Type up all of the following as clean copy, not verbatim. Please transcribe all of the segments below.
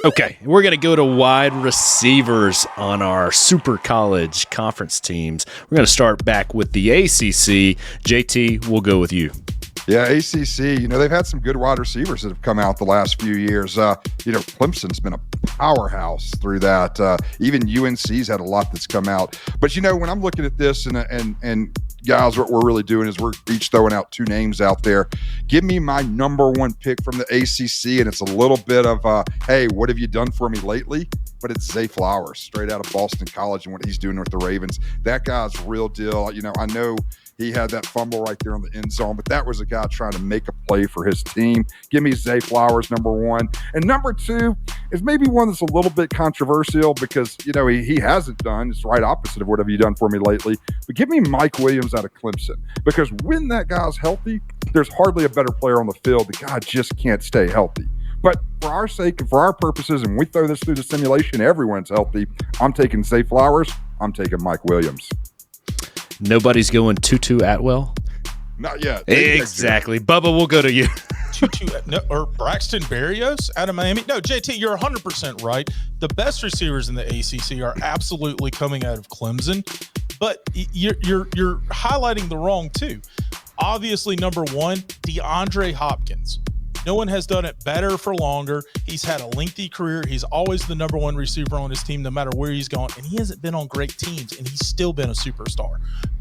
Okay, we're going to go to wide receivers on our super college conference teams. We're going to start back with the ACC. JT, we'll go with you. Yeah, ACC, they've had some good wide receivers that have come out the last few years. Clemson's been a powerhouse through that. Even UNC's had a lot that's come out. But, when I'm looking at this and guys, what we're really doing is we're each throwing out two names out there. Give me my number one pick from the ACC, and it's a little bit of, hey, what have you done for me lately? But it's Zay Flowers, straight out of Boston College, and what he's doing with the Ravens. That guy's real deal. I know he had that fumble right there on the end zone, but that was a guy trying to make a play for his team. Give me Zay Flowers, number one. And number two is maybe one that's a little bit controversial because, he hasn't done. It's right opposite of what have you done for me lately. But give me Mike Williams out of Clemson, because when that guy's healthy, there's hardly a better player on the field. The guy just can't stay healthy. But for our sake and for our purposes, and we throw this through the simulation, everyone's healthy. I'm taking Zay Flowers. I'm taking Mike Williams. Nobody's going Tutu Atwell? Not yet. Exactly. Bubba, we'll go to you. Or Braxton Berrios out of Miami. No, JT, you're 100% right. The best receivers in the ACC are absolutely coming out of Clemson, but you're highlighting the wrong two. Obviously, number one, DeAndre Hopkins. No one has done it better for longer. He's had a lengthy career. He's always the number one receiver on his team, no matter where he's gone. And he hasn't been on great teams, and he's still been a superstar.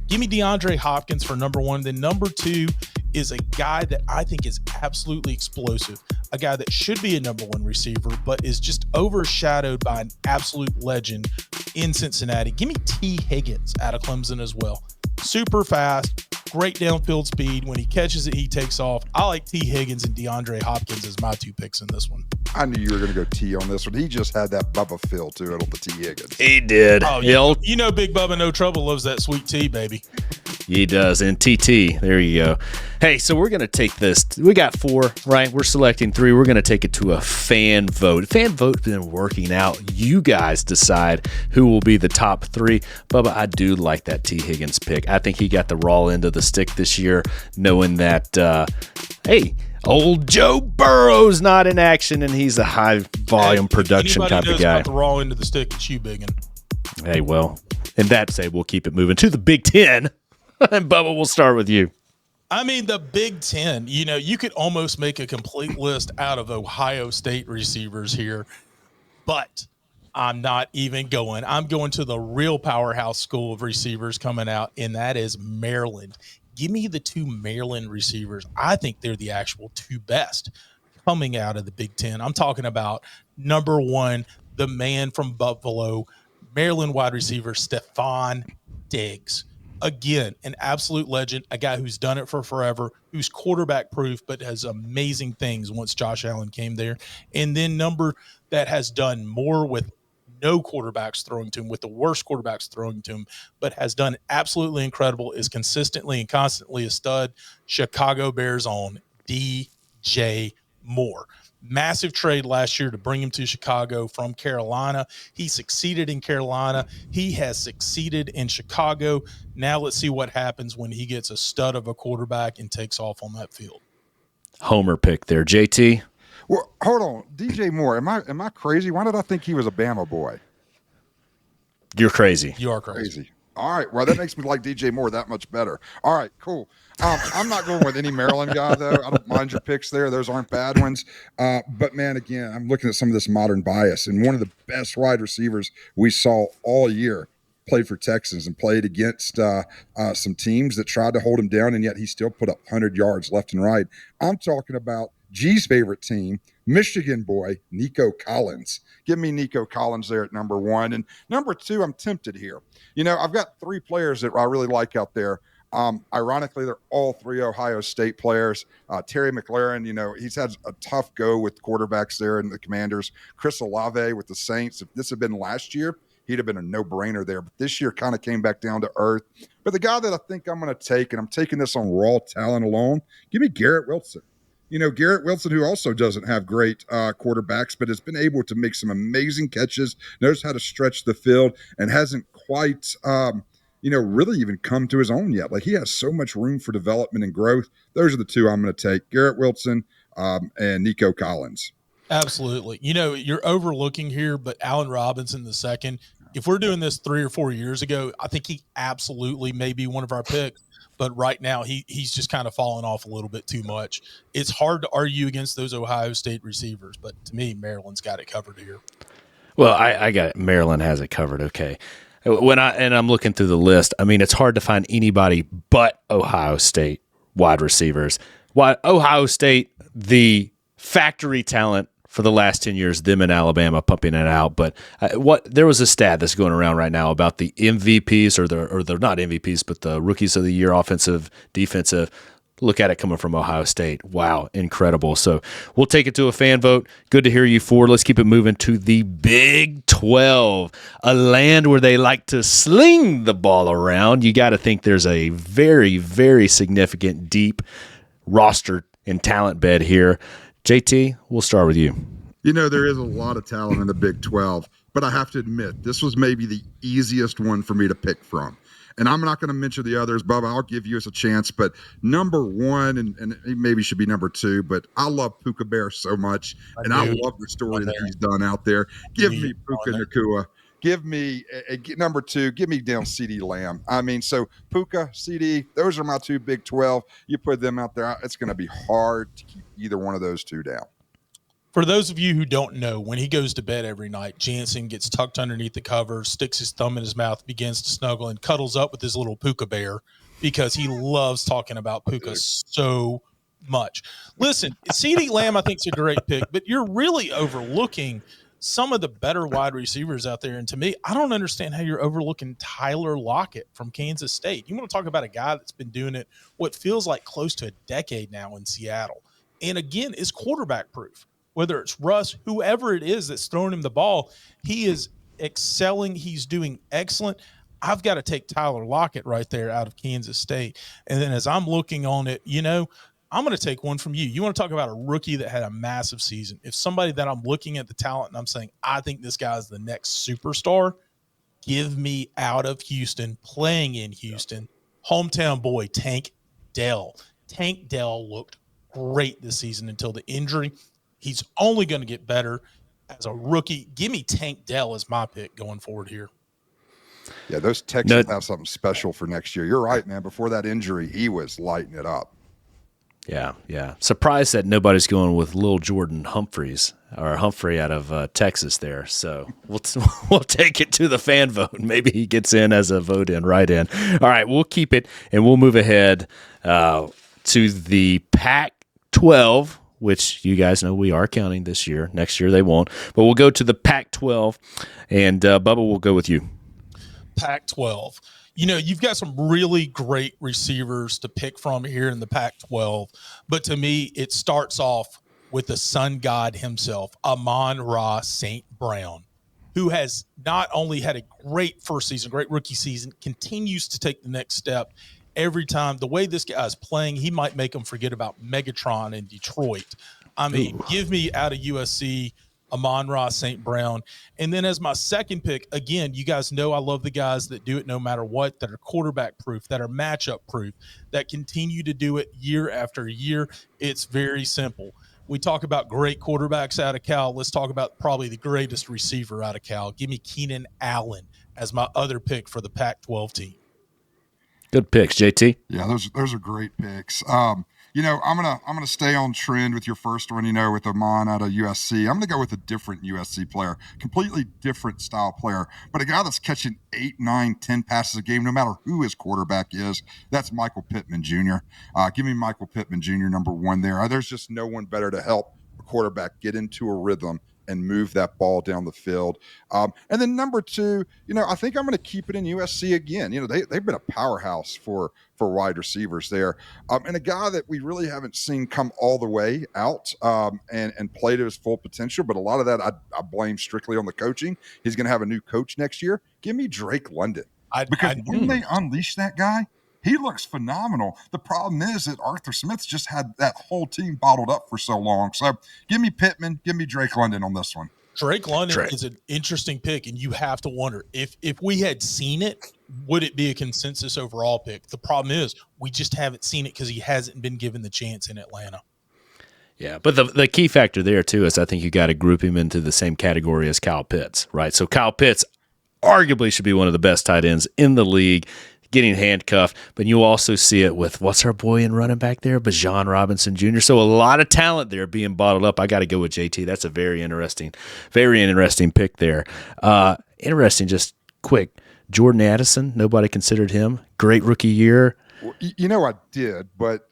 Give me DeAndre Hopkins for number one. Then number two is a guy that I think is absolutely explosive, a guy that should be a number one receiver, but is just overshadowed by an absolute legend in Cincinnati. Give me T. Higgins out of Clemson as well. Super fast, great downfield speed. When he catches it, he takes off. I like T. Higgins and DeAndre Hopkins as my two picks in this one. I knew you were going to go T on this one. He just had that Bubba feel to it on the T. Higgins. He did. Oh, Big Bubba No Trouble loves that sweet tea, baby. He does. And TT, there you go. Hey, so we're going to take this. We got 4, right? We're selecting 3. We're going to take it to a fan vote. Fan vote's been working out. You guys decide who will be the top 3. Bubba, I do like that T. Higgins pick. I think he got the raw end of the stick this year, knowing that, hey, old Joe Burrow's not in action, and he's a high-volume production type of guy. About the raw end of the stick, it's you, biggin. Hey, well, and that say we'll keep it moving to the Big Ten. And Bubba, we'll start with you. I mean, the Big Ten, you could almost make a complete list out of Ohio State receivers here, but I'm not even going. I'm going to the real powerhouse school of receivers coming out, and that is Maryland. Give me the 2 Maryland receivers. I think they're the actual 2 best coming out of the Big Ten. I'm talking about number one, the man from Buffalo, Maryland wide receiver, Stephon Diggs. Again, an absolute legend, a guy who's done it for forever, who's quarterback proof, but has amazing things once Josh Allen came there. And then number that has done more with no quarterbacks throwing to him, with the worst quarterbacks throwing to him, but has done absolutely incredible, is consistently and constantly a stud, Chicago Bears own DJ Moore. Massive trade last year to bring him to Chicago from Carolina. He succeeded in Carolina. He has succeeded in Chicago. Now let's see what happens when he gets a stud of a quarterback and takes off on that field. Homer pick there, JT. Well, hold on, DJ Moore. Am I crazy? Why did I think he was a Bama boy? You're crazy. You are crazy. All right. Well, that makes me like DJ Moore that much better. All right, cool. I'm not going with any Maryland guy, though. I don't mind your picks there. Those aren't bad ones. But, man, again, I'm looking at some of this modern bias. And one of the best wide receivers we saw all year played for Texans and played against some teams that tried to hold him down, and yet he still put up 100 yards left and right. I'm talking about G's favorite team, Michigan boy, Nico Collins. Give me Nico Collins there at number one. And number two, I'm tempted here. I've got 3 players that I really like out there. Ironically, they're all 3 Ohio State players. Terry McLaurin, he's had a tough go with quarterbacks there in the Commanders. Chris Olave with the Saints. If this had been last year, he'd have been a no-brainer there. But this year kind of came back down to earth. But the guy that I think I'm going to take, and I'm taking this on raw talent alone, give me Garrett Wilson. Garrett Wilson, who also doesn't have great quarterbacks, but has been able to make some amazing catches, knows how to stretch the field, and hasn't quite really even come to his own yet. Like, he has so much room for development and growth. Those are the 2 I'm going to take, Garrett Wilson and Nico Collins. Absolutely. You know, you're overlooking here, but Allen Robinson the second, if we're doing this 3 or 4 years ago, I think he absolutely may be one of our picks. But right now, he's just kind of fallen off a little bit too much. It's hard to argue against those Ohio State receivers, but to me, Maryland's got it covered here. Well, I got it. Maryland has it covered. Okay. I'm looking through the list, I mean, it's hard to find anybody but Ohio State wide receivers. Ohio State, the factory talent for the last 10 years, them in Alabama pumping it out. But there was a stat that's going around right now about the MVPs or they're not MVPs, but the rookies of the year, offensive, defensive. Look at it coming from Ohio State. Wow, incredible. So we'll take it to a fan vote. Good to hear you, Ford. Let's keep it moving to the Big 12, a land where they like to sling the ball around. You got to think there's a very, very significant, deep roster and talent bed here. JT, we'll start with you. You know, there is a lot of talent in the Big 12, but I have to admit, this was maybe the easiest one for me to pick from. And I'm not going to mention the others, Bubba. I'll give you as a chance. But number one, and he maybe should be number two, but I love Puka Bear so much. And I love the story that he's done out there. Give me Puka Nacua. Give me number two. Give me down CeeDee Lamb. I mean, so Puka, CD, those are my two Big 12. You put them out there, it's going to be hard to keep either one of those two down. For those of you who don't know, when he goes to bed every night, Jansen gets tucked underneath the covers, sticks his thumb in his mouth, begins to snuggle, and cuddles up with his little Puka Bear because he loves talking about Puka so much. Listen, CeeDee Lamb, I think, is a great pick, but you're really overlooking some of the better wide receivers out there. And to me, I don't understand how you're overlooking Tyler Lockett from Kansas State. You want to talk about a guy that's been doing it what feels like close to a decade now in Seattle. And again, is quarterback proof. Whether it's Russ, whoever it is that's throwing him the ball, he is excelling. He's doing excellent. I've got to take Tyler Lockett right there out of Kansas State. And then as I'm looking on it, you know, I'm going to take one from you. You want to talk about a rookie that had a massive season. If somebody that I'm looking at the talent and I'm saying, I think this guy is the next superstar, give me out of Houston, playing in Houston, hometown boy, Tank Dell. Tank Dell looked great this season until the injury. He's only going to get better as a rookie. Give me Tank Dell as my pick going forward here. Yeah, those Texans have something special for next year. You're right, man. Before that injury, he was lighting it up. Yeah. Surprised that nobody's going with Lil Jordan Humphreys or Humphrey out of Texas there. So we'll take it to the fan vote. Maybe he gets in as a vote in, right in. All right, we'll keep it and we'll move ahead to the PAC12. Which you guys know we are counting this year. Next year they won't. But we'll go to the Pac-12, and Bubba, we'll go with you. Pac-12. You know, you've got some really great receivers to pick from here in the Pac-12. But to me, it starts off with the sun god himself, Amon-Ra St. Brown, who has not only had a great first season, great rookie season, continues to take the next step. Every time, the way this guy is playing, he might make them forget about Megatron in Detroit. I mean, give me out of USC, Amon-Ra St. Brown. And then as my second pick, again, you guys know I love the guys that do it no matter what, that are quarterback proof, that are matchup proof, that continue to do it year after year. It's very simple. We talk about great quarterbacks out of Cal. Let's talk about probably the greatest receiver out of Cal. Give me Keenan Allen as my other pick for the Pac-12 team. Good picks, JT. Yeah, those are great picks. You know, I'm gonna stay on trend with your first one. You know, with Amon out of USC, I'm gonna go with a different USC player, completely different style player, but a guy that's catching 8, 9, 10 passes a game, no matter who his quarterback is. That's Michael Pittman Jr. Give me Michael Pittman Jr. number one there. There's just no one better to help a quarterback get into a rhythm and move that ball down the field. And then number two, you know, I think I'm going to keep it in USC again. You know, they've been a powerhouse for wide receivers there. And a guy that we really haven't seen come all the way out and play to his full potential. But a lot of that I blame strictly on the coaching. He's going to have a new coach next year. Give me Drake London. Because when they unleash that guy, he looks phenomenal. The problem is that Arthur Smith's just had that whole team bottled up for so long. So give me Pittman, give me Drake London on this one. Drake London is an interesting pick, and you have to wonder if we had seen it, would it be a consensus overall pick? The problem is we just haven't seen it because he hasn't been given the chance in Atlanta. Yeah, but the key factor there, too, is I think you got to group him into the same category as Kyle Pitts, right? So Kyle Pitts arguably should be one of the best tight ends in the league, getting handcuffed. But you also see it with, what's our boy in running back there? Bijan Robinson Jr. So a lot of talent there being bottled up. I got to go with JT. That's a very interesting pick there. Interesting, just quick. Jordan Addison, nobody considered him. Great rookie year. Well, I did, but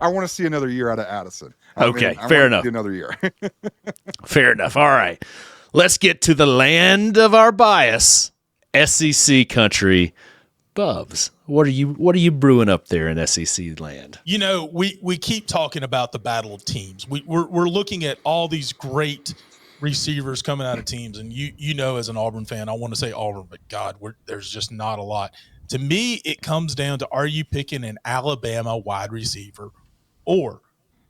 I want to see another year out of Addison. Okay, fair enough. Another year. Fair enough. All right. Let's get to the land of our bias, SEC country. Bubs, what are you brewing up there in SEC land? We keep talking about the battle of teams. We're looking at all these great receivers coming out of teams, and as an Auburn fan, I want to say Auburn, but God, there's just not a lot. To me, it comes down to, are you picking an Alabama wide receiver, or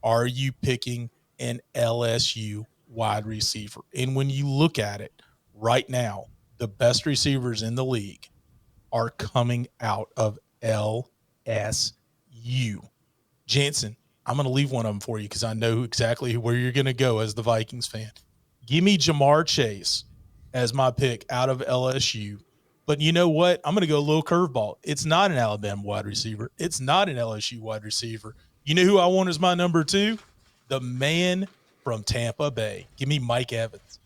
are you picking an LSU wide receiver? And when you look at it right now, the best receivers in the league are coming out of LSU. Jansen, I'm going to leave one of them for you because I know exactly where you're going to go as the Vikings fan. Give me Jamar Chase as my pick out of LSU. But you know what? I'm going to go a little curveball. It's not an Alabama wide receiver. It's not an LSU wide receiver. You know who I want as my number 2? The man from Tampa Bay. Give me Mike Evans.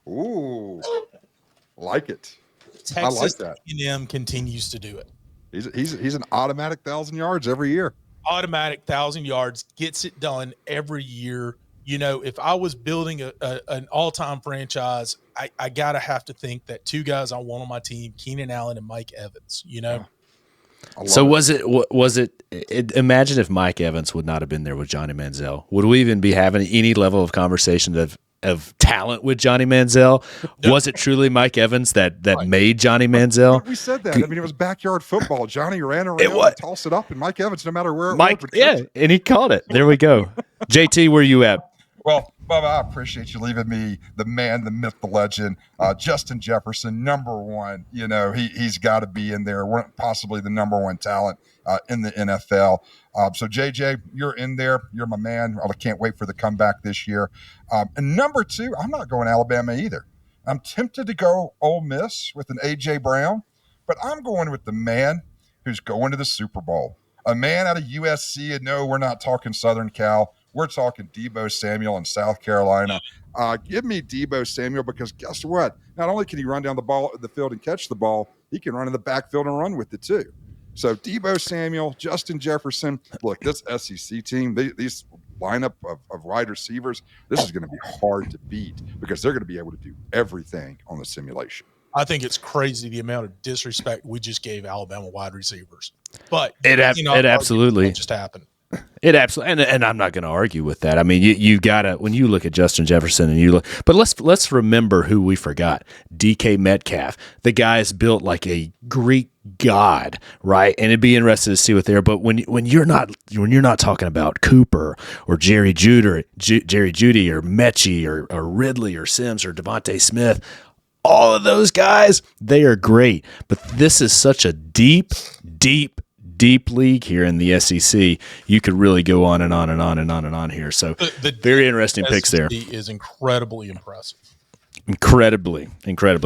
Ooh, like it. Texas I like that. A&M continues to do it. He's an automatic 1,000 yards every year. Automatic 1,000 yards, gets it done every year. If I was building an all-time franchise, I gotta have to think that 2 guys I want on my team, Keenan Allen and Mike Evans. So was it? Imagine if Mike Evans would not have been there with Johnny Manziel. Would we even be having any level of conversation of talent with Johnny Manziel? No. Was it truly Mike Evans that right. made Johnny Manziel? We said that. I mean, it was backyard football. Johnny ran around and tossed it up, and Mike Evans, no matter where it was. Yeah, and he called it. There we go. JT, where you at? Well, Bubba, I appreciate you leaving me the man, the myth, the legend, Justin Jefferson, number 1. He's got to be in there. Possibly the number 1 talent in the NFL. So, JJ, you're in there. You're my man. I can't wait for the comeback this year. And number 2, I'm not going Alabama either. I'm tempted to go Ole Miss with an A.J. Brown, but I'm going with the man who's going to the Super Bowl. A man out of USC, and no, we're not talking Southern Cal. We're talking Deebo Samuel in South Carolina. Give me Deebo Samuel, because guess what? Not only can he run down the field and catch the ball, he can run in the backfield and run with it too. So Deebo Samuel, Justin Jefferson. Look, this SEC team, these lineup of wide receivers, this is going to be hard to beat because they're going to be able to do everything on the simulation. I think it's crazy the amount of disrespect we just gave Alabama wide receivers. But it absolutely just happened. It absolutely, and I'm not going to argue with that. I mean, you gotta, when you look at Justin Jefferson and you look, but let's remember who we forgot: DK Metcalf. The guy is built like a Greek god, right? And it'd be interesting to see what they're. But when you're not talking about Cooper or Jerry Jeudy or Mechie or Ridley or Sims or Devontae Smith, all of those guys, they are great. But this is such a deep league here in the SEC. You could really go on and on and on and on and on here. So the very interesting picks there. Is incredibly impressive. Incredibly.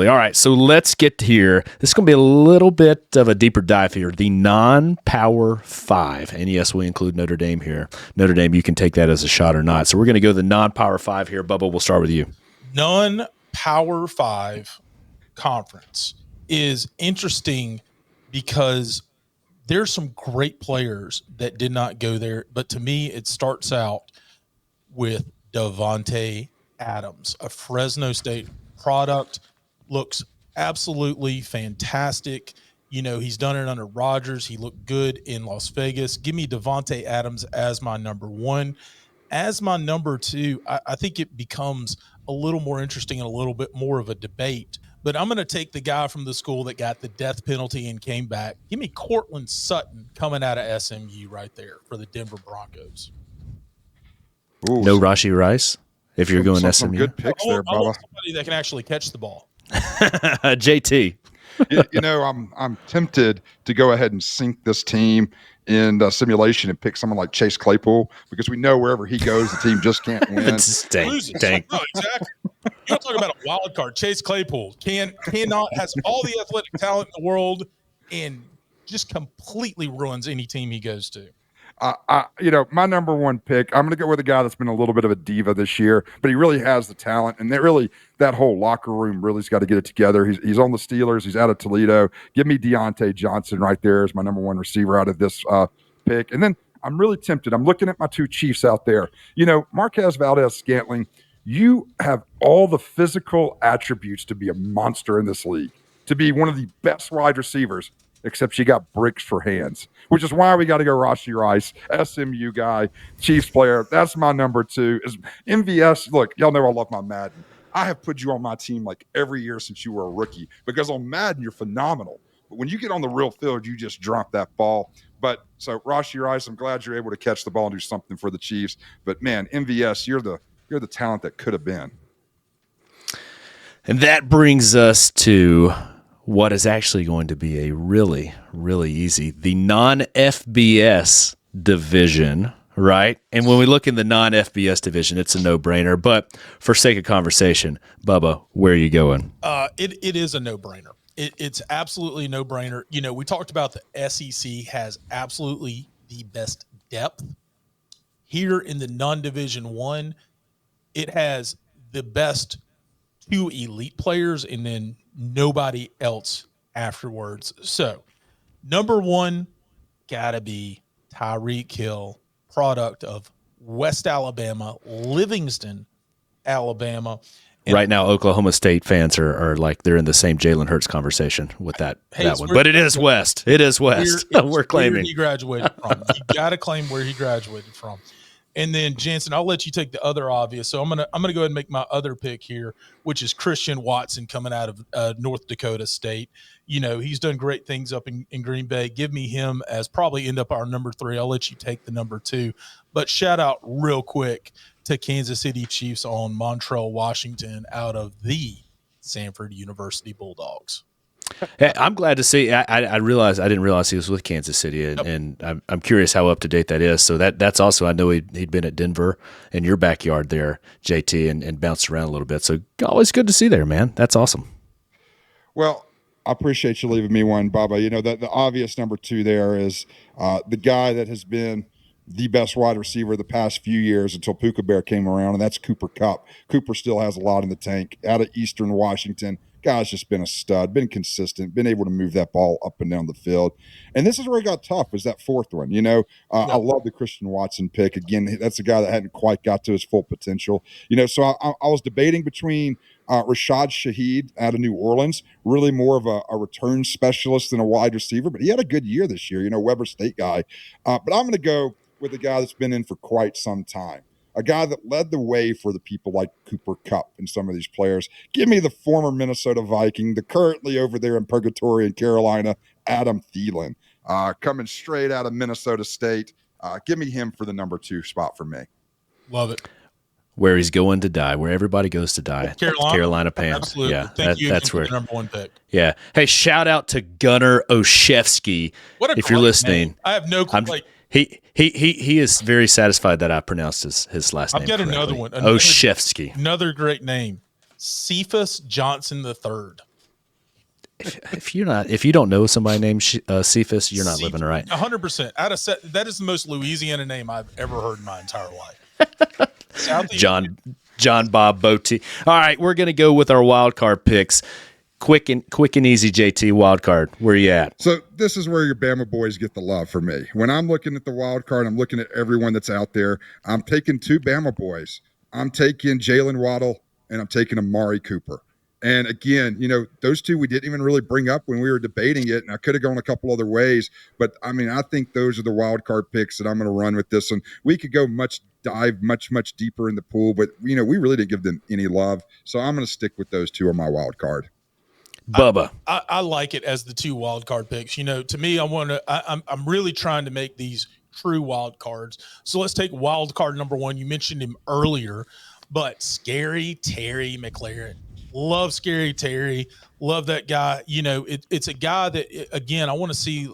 All right, so let's get here. This is going to be a little bit of a deeper dive here. The non-Power 5. And yes, we include Notre Dame here. Notre Dame, you can take that as a shot or not. So we're going to go the non-Power 5 here. Bubba, we'll start with you. Non-Power 5 conference is interesting because there's some great players that did not go there, but to me, it starts out with Devontae Adams, a Fresno State product, looks absolutely fantastic. He's done it under Rodgers. He looked good in Las Vegas. Give me Devontae Adams as my number 1. As my number 2, I think it becomes a little more interesting and a little bit more of a debate. But I'm going to take the guy from the school that got the death penalty and came back. Give me Cortland Sutton coming out of SMU right there for the Denver Broncos. Ooh, no Rashee Rice if you're going SMU. Some good picks there, Bubba. Somebody that can actually catch the ball. JT. I'm tempted to go ahead and sink this team in simulation and pick someone like Chase Claypool because we know wherever he goes, the team just can't win. Loses. No, exactly. You're talking about a wild card. Chase Claypool has all the athletic talent in the world and just completely ruins any team he goes to. My number one pick, I'm going to go with a guy that's been a little bit of a diva this year, but he really has the talent, and that whole locker room really's got to get it together. He's on the Steelers. He's out of Toledo. Give me Deontay Johnson right there as my number one receiver out of this pick. And then I'm really tempted. I'm looking at my two Chiefs out there. Marquez Valdez-Scantling, you have all the physical attributes to be a monster in this league, to be one of the best wide receivers, except you got bricks for hands, which is why we got to go Rashee Rice, SMU guy, Chiefs player. That's my number two. Is MVS. Look, y'all know I love my Madden. I have put you on my team like every year since you were a rookie because on Madden, you're phenomenal. But when you get on the real field, you just drop that ball. But so Rashee Rice, I'm glad you're able to catch the ball and do something for the Chiefs. But man, MVS, you're the talent that could have been. And that brings us to what is actually going to be a really, really easy, the non-FBS division, right? And when we look in the non-FBS division, it's a no-brainer. But for sake of conversation, Bubba, where are you going? It is a no-brainer. It's absolutely a no-brainer. We talked about the SEC has absolutely the best depth. Here in the non-division one, it has the best two elite players and then nobody else afterwards. So, number one, gotta be Tyreek Hill, product of West Alabama, Livingston, Alabama. And right now, Oklahoma State fans are like they're in the same Jalen Hurts conversation with that one. But it is West. It is West. We're claiming where he graduated from. You got to claim where he graduated from. And then Jansen, I'll let you take the other obvious. So I'm gonna go ahead and make my other pick here, which is Christian Watson coming out of North Dakota State. He's done great things up in Green Bay. Give me him as probably end up our number 3. I'll let you take the number 2. But shout out real quick to Kansas City Chiefs on Montrell Washington out of the Sanford University Bulldogs. Hey, I'm glad to see. I didn't realize he was with Kansas City, and I'm curious how up to date that is. So that's also, I know he'd been at Denver in your backyard there, JT, and bounced around a little bit. So always good to see there, man. That's awesome. Well, I appreciate you leaving me one, Bubba. The obvious number 2 there is the guy that has been the best wide receiver the past few years until Puka Bear came around, and that's Cooper Kupp. Cooper still has a lot in the tank out of Eastern Washington. Guy's just been a stud, been consistent, been able to move that ball up and down the field. And this is where it got tough, was that fourth one. I love the Christian Watson pick. Again, that's a guy that hadn't quite got to his full potential. So I was debating between Rashad Shaheed out of New Orleans, really more of a return specialist than a wide receiver, but he had a good year this year, Weber State guy. But I'm going to go with a guy that's been in for quite some time. A guy that led the way for the people like Cooper Kupp and some of these players. Give me the former Minnesota Viking, the currently over there in Purgatory in Carolina, Adam Thielen, coming straight out of Minnesota State. Give me him for the number 2 spot for me. Love it. Where he's going to die, where everybody goes to die. Carolina Panthers. Absolutely. Yeah, Thank you that's where the number 1 pick. Yeah. Hey, shout out to Gunnar Oshevsky. If you're listening, name. I have no clue. He is very satisfied that I pronounced his last name. I've got correctly. another one. Oshevsky. Another great name. Cephas Johnson III. If you don't know somebody named Cephas, you're not living right. 100%. That is the most Louisiana name I've ever heard in my entire life. John Bob Botti. All right, we're gonna go with our wild card picks. Quick and easy, JT. Wild card. Where you at? So this is where your Bama boys get the love for me. When I'm looking at the wild card, I'm looking at everyone that's out there. I'm taking 2 Bama boys. I'm taking Jalen Waddle and I'm taking Amari Cooper. And again, those 2 we didn't even really bring up when we were debating it, and I could have gone a couple other ways. But I think those are the wild card picks that I'm going to run with this one. We could go dive much deeper in the pool, but we really didn't give them any love. So I'm going to stick with those 2 on my wild card. Bubba. I like it as the 2 wild card picks. To me, I'm really trying to make these true wild cards. So let's take wild card number 1. You mentioned him earlier, but Scary Terry McLaurin. Love Scary Terry. Love that guy. You know, it's a guy that, again, I want to see.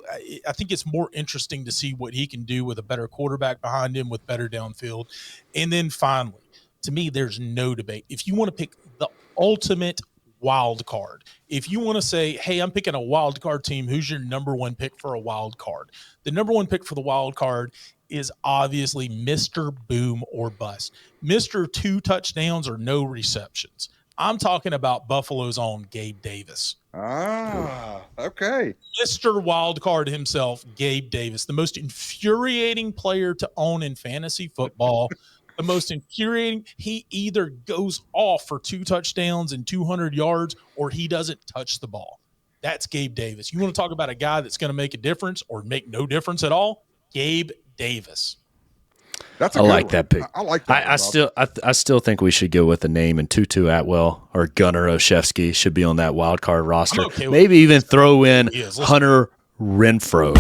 I think it's more interesting to see what he can do with a better quarterback behind him, with better downfield. And then finally, to me, there's no debate. If you want to pick the ultimate wild card, if you want to say, hey, I'm picking a wild card team, who's your number one pick for a wild card? The number one pick for the wild card is obviously Mr. Boom or Bust. Mr. 2 touchdowns or no receptions. I'm talking about Buffalo's own Gabe Davis. Ah, okay. Mr. Wild Card himself, Gabe Davis, the most infuriating player to own in fantasy football. The most infuriating. He either goes off for 2 touchdowns and 200 yards, or he doesn't touch the ball. That's Gabe Davis. You want to talk about a guy that's going to make a difference or make no difference at all? Gabe Davis. That's I like that pick. I like that. I still think we should go with a name, and Tutu Atwell or Gunnar Olszewski should be on that wild card roster. Okay Maybe even throw in Hunter Renfrow.